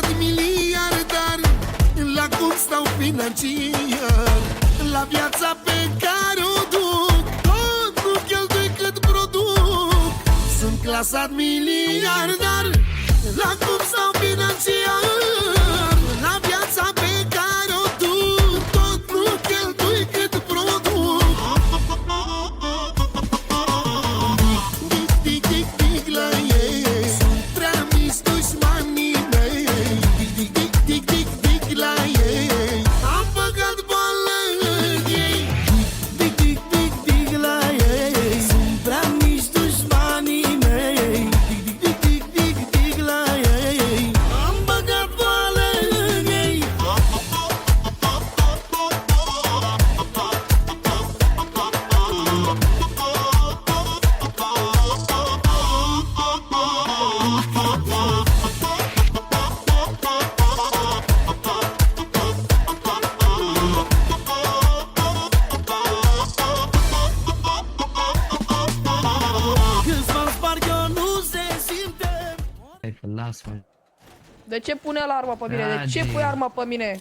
clasat miliardar, la cum stau financiar, la viața pe care o duc, tot nu cheltui cât produc. Sunt clasat miliardar, la cum stau financiar, la viața pe care o duc, tot nu cheltui cât produc. Dig, dig, dig, dig la ei, sunt prea mici dușmanii mei. Dig, dig, dig, dig, dig la ei, am băgat boală în ei. Dig, dig, dig, dig la ei, sunt prea mici dușmanii mei. Dig, dig, dig, dig, dig la ei, am băgat boală în ei. Câți bani sparg eu nu se simte. Hai, lasă-mă. De ce pune la arma pe mine? De ce Adi. pui arma pe mine?